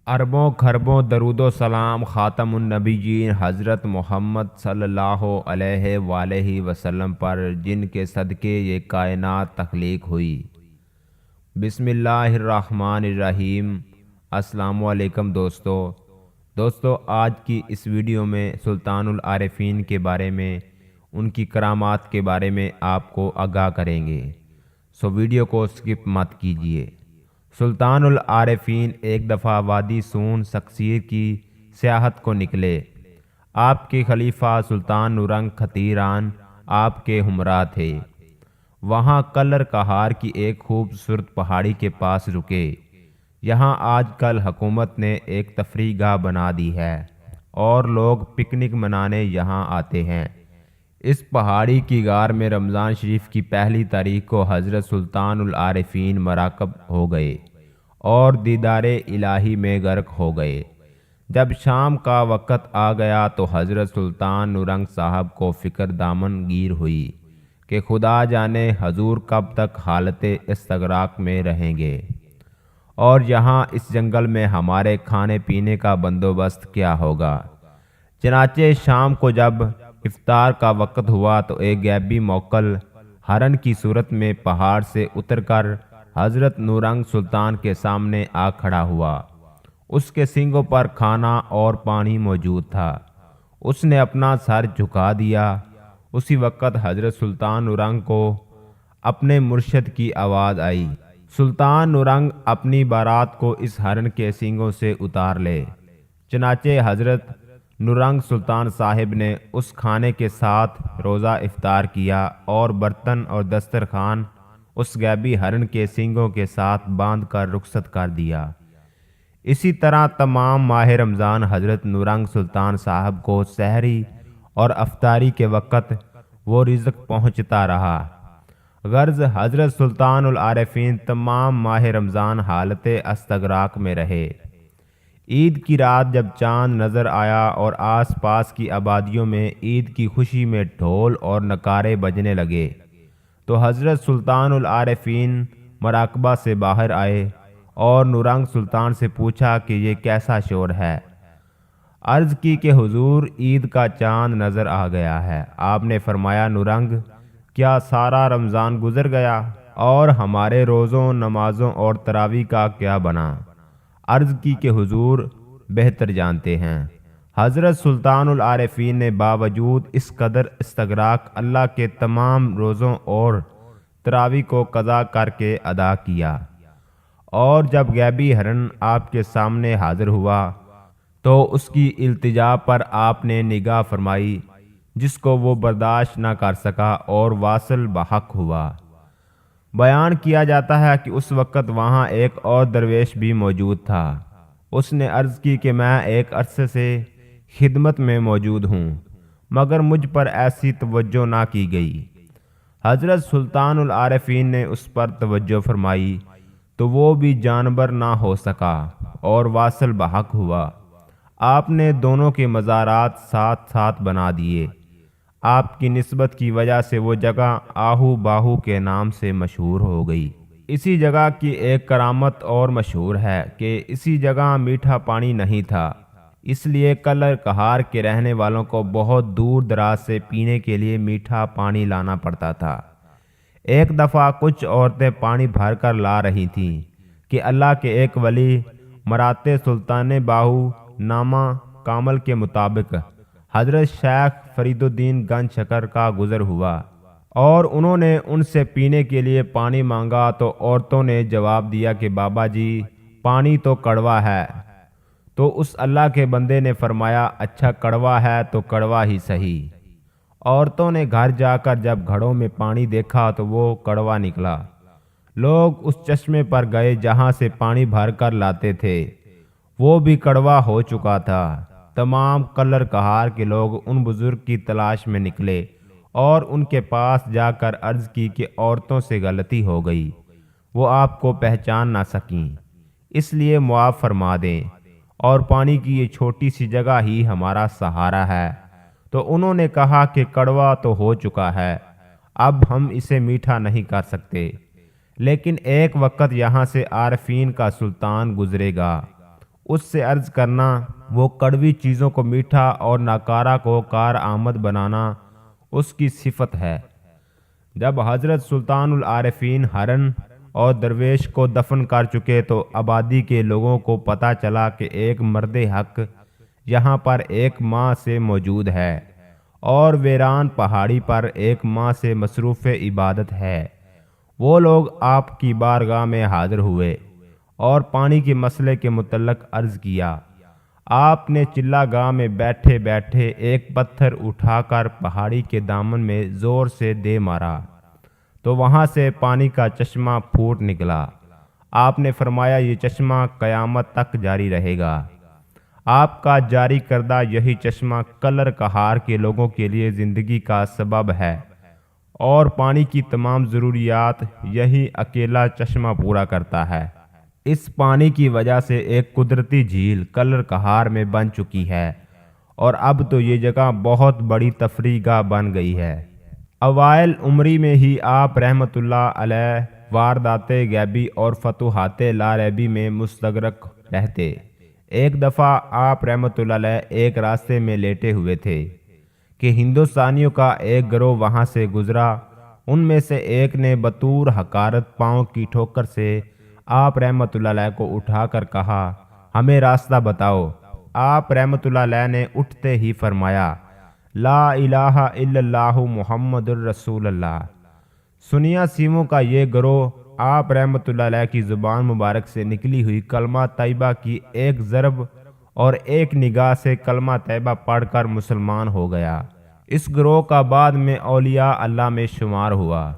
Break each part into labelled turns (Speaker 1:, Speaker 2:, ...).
Speaker 1: اربوں خربوں درود و سلام خاتم النبیین حضرت محمد صلی اللہ علیہ وآلہ وسلم پر، جن کے صدقے یہ کائنات تخلیق ہوئی۔ بسم اللہ الرحمن الرحیم۔ السلام علیکم دوستو، آج کی اس ویڈیو میں سلطان العارفین کے بارے میں، ان کی کرامات کے بارے میں آپ کو آگاہ کریں گے، سو ویڈیو کو سکپ مت کیجیے۔ سلطان العارفین ایک دفعہ وادی سون سکسیر کی سیاحت کو نکلے۔ آپ کے خلیفہ سلطان نورنگ ختیران آپ کے ہمراہ تھے۔ وہاں کلر کہار کی ایک خوبصورت پہاڑی کے پاس رکے۔ یہاں آج کل حکومت نے ایک تفریح گاہ بنا دی ہے اور لوگ پکنک منانے یہاں آتے ہیں۔ اس پہاڑی کی غار میں رمضان شریف کی پہلی تاریخ کو حضرت سلطان العارفین مراقب ہو گئے اور دیدار الہی میں غرق ہو گئے۔ جب شام کا وقت آ گیا تو حضرت سلطان نورنگ صاحب کو فکر دامن گیر ہوئی کہ خدا جانے حضور کب تک حالت استغراق میں رہیں گے، اور یہاں اس جنگل میں ہمارے کھانے پینے کا بندوبست کیا ہوگا۔ چنانچہ شام کو جب افطار کا وقت ہوا تو ایک غیبی موکل ہرن کی صورت میں پہاڑ سے اتر کر حضرت نورنگ سلطان کے سامنے آ کھڑا ہوا۔ اس کے سینگوں پر کھانا اور پانی موجود تھا۔ اس نے اپنا سر جھکا دیا۔ اسی وقت حضرت سلطان نورنگ کو اپنے مرشد کی آواز آئی، سلطان نورنگ اپنی بارات کو اس ہرن کے سینگوں سے اتار لے۔ چنانچہ حضرت نورنگ سلطان صاحب نے اس کھانے کے ساتھ روزہ افطار کیا اور برتن اور دسترخوان اس غیبی ہرن کے سینگوں کے ساتھ باندھ کر رخصت کر دیا۔ اسی طرح تمام ماہ رمضان حضرت نورنگ سلطان صاحب کو سحری اور افطاری کے وقت وہ رزق پہنچتا رہا۔ غرض حضرت سلطان العارفین تمام ماہ رمضان حالت استغراق میں رہے۔ عید کی رات جب چاند نظر آیا اور آس پاس کی آبادیوں میں عید کی خوشی میں ڈھول اور نعرے بجنے لگے تو حضرت سلطان العارفین مراقبہ سے باہر آئے اور نورنگ سلطان سے پوچھا کہ یہ کیسا شور ہے۔ عرض کی کہ حضور عید کا چاند نظر آ گیا ہے۔ آپ نے فرمایا، نورنگ، کیا سارا رمضان گزر گیا اور ہمارے روزوں، نمازوں اور تراویح کا کیا بنا؟ عرض کی کہ حضور بہتر جانتے ہیں۔ حضرت سلطان العارفین نے باوجود اس قدر استغراق اللہ کے تمام روزوں اور تراویح کو قضا کر کے ادا کیا، اور جب غیبی ہرن آپ کے سامنے حاضر ہوا تو اس کی التجا پر آپ نے نگاہ فرمائی، جس کو وہ برداشت نہ کر سکا اور واصل بحق ہوا۔ بیان کیا جاتا ہے کہ اس وقت وہاں ایک اور درویش بھی موجود تھا۔ اس نے عرض کی کہ میں ایک عرصے سے خدمت میں موجود ہوں، مگر مجھ پر ایسی توجہ نہ کی گئی۔ حضرت سلطان العارفین نے اس پر توجہ فرمائی تو وہ بھی جانبر نہ ہو سکا اور واصل بحق ہوا۔ آپ نے دونوں کے مزارات ساتھ ساتھ بنا دیے۔ آپ کی نسبت کی وجہ سے وہ جگہ آہو باہو کے نام سے مشہور ہو گئی۔ اسی جگہ کی ایک کرامت اور مشہور ہے کہ اسی جگہ میٹھا پانی نہیں تھا، اس لیے کلر کہار کے رہنے والوں کو بہت دور دراز سے پینے کے لیے میٹھا پانی لانا پڑتا تھا۔ ایک دفعہ کچھ عورتیں پانی بھر کر لا رہی تھیں کہ اللہ کے ایک ولی مرات سلطان باہو نامہ کامل کے مطابق حضرت شیخ فرید الدین گنج شکر کا گزر ہوا، اور انہوں نے ان سے پینے کے لیے پانی مانگا تو عورتوں نے جواب دیا کہ بابا جی، پانی تو کڑوا ہے۔ تو اس اللہ کے بندے نے فرمایا، اچھا کڑوا ہے تو کڑوا ہی صحیح۔ عورتوں نے گھر جا کر جب گھڑوں میں پانی دیکھا تو وہ کڑوا نکلا۔ لوگ اس چشمے پر گئے جہاں سے پانی بھر کر لاتے تھے، وہ بھی کڑوا ہو چکا تھا۔ تمام کلر کہار کے لوگ ان بزرگ کی تلاش میں نکلے اور ان کے پاس جا کر عرض کی کہ عورتوں سے غلطی ہو گئی، وہ آپ کو پہچان نہ سکیں، اس لیے معاف فرما دیں، اور پانی کی یہ چھوٹی سی جگہ ہی ہمارا سہارا ہے۔ تو انہوں نے کہا کہ کڑوا تو ہو چکا ہے، اب ہم اسے میٹھا نہیں کر سکتے، لیکن ایک وقت یہاں سے عارفین کا سلطان گزرے گا، اس سے عرض کرنا، وہ کڑوی چیزوں کو میٹھا اور ناکارہ کو کارآمد بنانا اس کی صفت ہے۔ جب حضرت سلطان العارفین ہرن اور درویش کو دفن کر چکے تو آبادی کے لوگوں کو پتہ چلا کہ ایک مرد حق یہاں پر ایک ماہ سے موجود ہے اور ویران پہاڑی پر ایک ماہ سے مصروف عبادت ہے۔ وہ لوگ آپ کی بارگاہ میں حاضر ہوئے اور پانی کے مسئلے کے متعلق عرض کیا۔ آپ نے چلہ گاہ میں بیٹھے بیٹھے ایک پتھر اٹھا کر پہاڑی کے دامن میں زور سے دے مارا تو وہاں سے پانی کا چشمہ پھوٹ نکلا۔ آپ نے فرمایا، یہ چشمہ قیامت تک جاری رہے گا۔ آپ کا جاری کردہ یہی چشمہ کلر کہار کے لوگوں کے لیے زندگی کا سبب ہے اور پانی کی تمام ضروریات یہی اکیلا چشمہ پورا کرتا ہے۔ اس پانی کی وجہ سے ایک قدرتی جھیل کلر کہار میں بن چکی ہے اور اب تو یہ جگہ بہت بڑی تفریح گاہ بن گئی ہے۔ اوائل عمری میں ہی آپ رحمۃ اللہ علیہ واردات غیبی اور فتوحات لا ریبی میں مستغرق رہتے۔ ایک دفعہ آپ رحمۃ اللہ علیہ ایک راستے میں لیٹے ہوئے تھے کہ ہندوستانیوں کا ایک گروہ وہاں سے گزرا۔ ان میں سے ایک نے بطور حقارت پاؤں کی ٹھوکر سے آپ رحمۃ اللہ علیہ کو اٹھا کر کہا، ہمیں راستہ بتاؤ۔ آپ رحمۃ اللہ علیہ نے اٹھتے ہی فرمایا، لا الہ الا اللہ محمد الرسول اللہ۔ سنیا سیموں کا یہ گروہ آپ رحمۃ اللہ علیہ کی زبان مبارک سے نکلی ہوئی کلمہ طیبہ کی ایک ضرب اور ایک نگاہ سے کلمہ طیبہ پڑھ کر مسلمان ہو گیا۔ اس گروہ کا بعد میں اولیاء اللہ میں شمار ہوا۔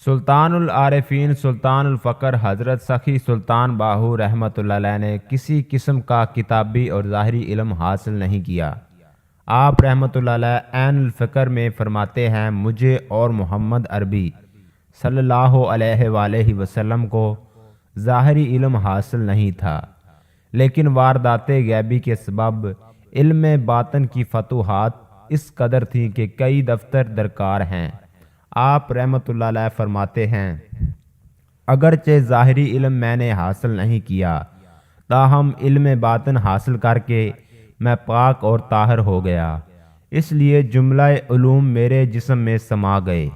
Speaker 1: سلطان العارفین سلطان الفقر حضرت سخی سلطان باہو رحمۃ اللہ علیہ نے کسی قسم کا کتابی اور ظاہری علم حاصل نہیں کیا۔ آپ رحمۃ اللہ علیہ عین الفقر میں فرماتے ہیں، مجھے اور محمد عربی صلی اللہ علیہ وآلہ وسلم کو ظاہری علم حاصل نہیں تھا، لیکن واردات غیبی کے سبب علم باطن کی فتوحات اس قدر تھیں کہ کئی دفتر درکار ہیں۔ آپ رحمۃ اللہ علیہ فرماتے ہیں، اگرچہ ظاہری علم میں نے حاصل نہیں کیا، تاہم علم باطن حاصل کر کے میں پاک اور طاہر ہو گیا، اس لیے جملہ علوم میرے جسم میں سما گئے۔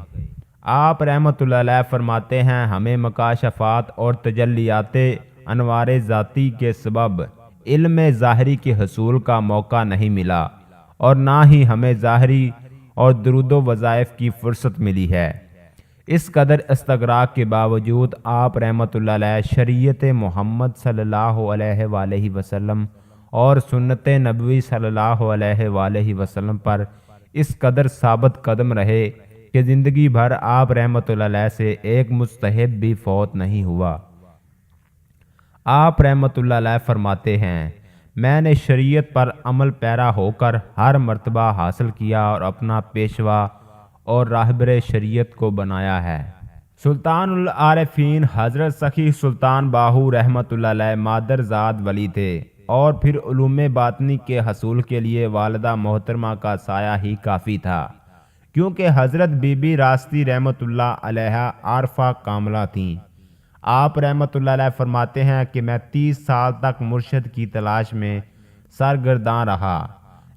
Speaker 1: آپ رحمۃ اللہ علیہ فرماتے ہیں، ہمیں مکاشفات اور تجلیات انوار ذاتی کے سبب علم ظاہری کے حصول کا موقع نہیں ملا اور نہ ہی ہمیں ظاہری اور درود و وظائف کی فرصت ملی ہے۔ اس قدر استغراق کے باوجود آپ رحمۃ اللہ علیہ شریعت محمد صلی اللہ علیہ وآلہ وسلم اور سنت نبوی صلی اللہ علیہ وآلہ وسلم پر اس قدر ثابت قدم رہے کہ زندگی بھر آپ رحمۃ اللہ علیہ سے ایک مستحب بھی فوت نہیں ہوا۔ آپ رحمۃ اللہ علیہ فرماتے ہیں، میں نے شریعت پر عمل پیرا ہو کر ہر مرتبہ حاصل کیا اور اپنا پیشوا اور راہبر شریعت کو بنایا ہے۔ سلطان العارفین حضرت سخی سلطان باہو رحمۃ اللہ علیہ مادر زاد ولی تھے اور پھر علوم باطنی کے حصول کے لیے والدہ محترمہ کا سایہ ہی کافی تھا، کیونکہ حضرت بی بی راستی رحمۃ اللہ علیہ عارفہ کاملہ تھیں۔ آپ رحمۃ اللہ علیہ فرماتے ہیں کہ میں 30 سال تک مرشد کی تلاش میں سرگرداں رہا،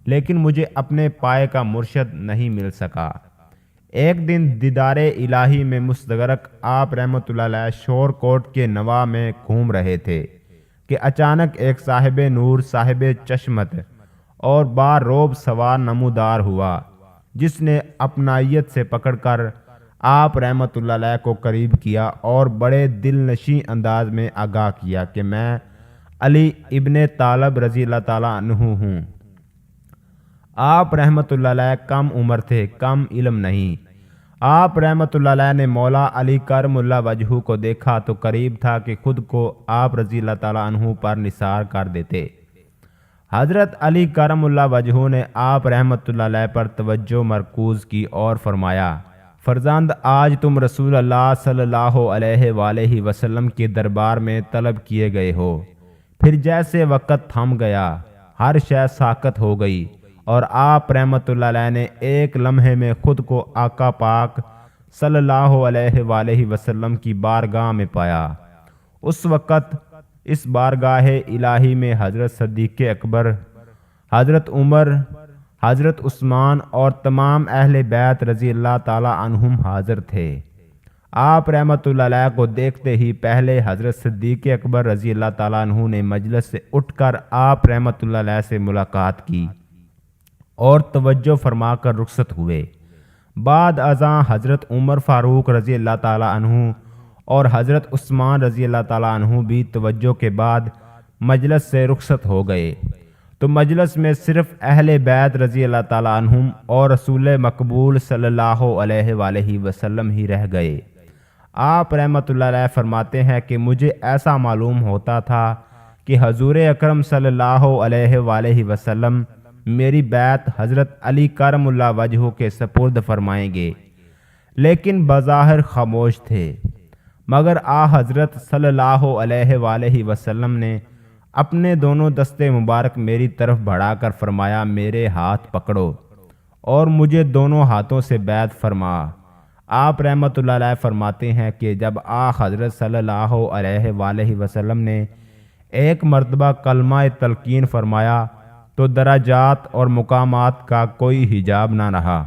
Speaker 1: لیکن مجھے اپنے پائے کا مرشد نہیں مل سکا۔ ایک دن دیدار الہی میں مستغرق آپ رحمۃ اللہ علیہ شور کوٹ کے نواح میں گھوم رہے تھے کہ اچانک ایک صاحب نور صاحب چشمت اور باروب سوار نمودار ہوا، جس نے اپنائیت سے پکڑ کر آپ رحمۃ اللہ علیہ کو قریب کیا اور بڑے دل نشیں انداز میں آگاہ کیا کہ میں علی ابن طالب رضی اللہ تعالیٰ عنہ ہوں۔ آپ رحمۃ اللہ علیہ کم عمر تھے، کم علم نہیں۔ آپ رحمۃ اللہ علیہ نے مولا علی کرم اللہ وجہہ کو دیکھا تو قریب تھا کہ خود کو آپ رضی اللہ تعالیٰ عنہ پر نثار کر دیتے۔ حضرت علی کرم اللہ وجہہ نے آپ رحمۃ اللہ علیہ پر توجہ مرکوز کی اور فرمایا، فرزند آج تم رسول اللہ صلی اللہ علیہ وآلہ وسلم کے دربار میں طلب کیے گئے ہو۔ پھر جیسے وقت تھم گیا، ہر شے ساکت ہو گئی اور آپ رحمۃ اللہ علیہ نے ایک لمحے میں خود کو آقا پاک صلی اللہ علیہ وآلہ وسلم کی بارگاہ میں پایا۔ اس وقت اس بارگاہ الہی میں حضرت صدیق اکبر، حضرت عمر، حضرت عثمان اور تمام اہل بیت رضی اللہ تعالی عنہم حاضر تھے۔ آپ رحمۃ اللہ علیہ کو دیکھتے ہی پہلے حضرت صدیق اکبر رضی اللہ تعالیٰ عنہ نے مجلس سے اٹھ کر آپ رحمۃ اللہ علیہ سے ملاقات کی اور توجہ فرما کر رخصت ہوئے۔ بعد ازاں حضرت عمر فاروق رضی اللہ تعالیٰ عنہ اور حضرت عثمان رضی اللہ تعالیٰ عنہ بھی توجہ کے بعد مجلس سے رخصت ہو گئے، تو مجلس میں صرف اہل بیت رضی اللہ تعالیٰ عنہم اور رسول مقبول صلی اللہ علیہ وآلہ وسلم ہی رہ گئے۔ آپ رحمۃ اللہ علیہ فرماتے ہیں کہ مجھے ایسا معلوم ہوتا تھا کہ حضور اکرم صلی اللہ علیہ وآلہ وسلم میری بیعت حضرت علی کرم اللہ وجہہ کے سپرد فرمائیں گے، لیکن بظاہر خاموش تھے، مگر حضرت صلی اللہ علیہ وآلہ وسلم نے اپنے دونوں دستے مبارک میری طرف بڑھا کر فرمایا، میرے ہاتھ پکڑو اور مجھے دونوں ہاتھوں سے بیعت فرما۔ آپ رحمۃ اللہ علیہ فرماتے ہیں کہ جب حضرت صلی اللہ علیہ وآلہ وسلم نے ایک مرتبہ کلمہ تلقین فرمایا تو درجات اور مقامات کا کوئی حجاب نہ رہا،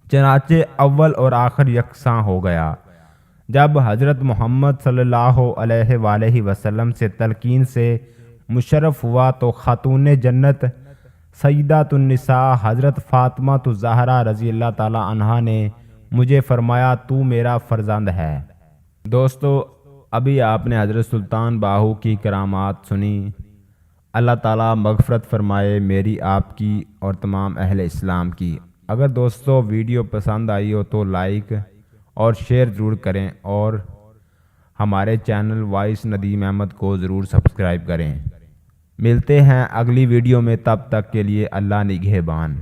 Speaker 1: چنانچہ اول اور آخر یکساں ہو گیا۔ جب حضرت محمد صلی اللہ علیہ وآلہ وسلم سے تلقین سے مشرف ہوا تو خاتون جنت سیدۃ النساء حضرت فاطمہ الزہرا رضی اللہ تعالی عنہا نے مجھے فرمایا، تو میرا فرزند ہے۔ دوستو، ابھی آپ نے حضرت سلطان باہو کی کرامات سنی۔ اللہ تعالیٰ مغفرت فرمائے میری، آپ کی اور تمام اہل اسلام کی۔ اگر دوستو ویڈیو پسند آئی ہو تو لائک اور شیئر ضرور کریں، اور ہمارے چینل وائس ندیم احمد کو ضرور سبسکرائب کریں۔ ملتے ہیں اگلی ویڈیو میں، تب تک کے لیے اللہ نگہبان۔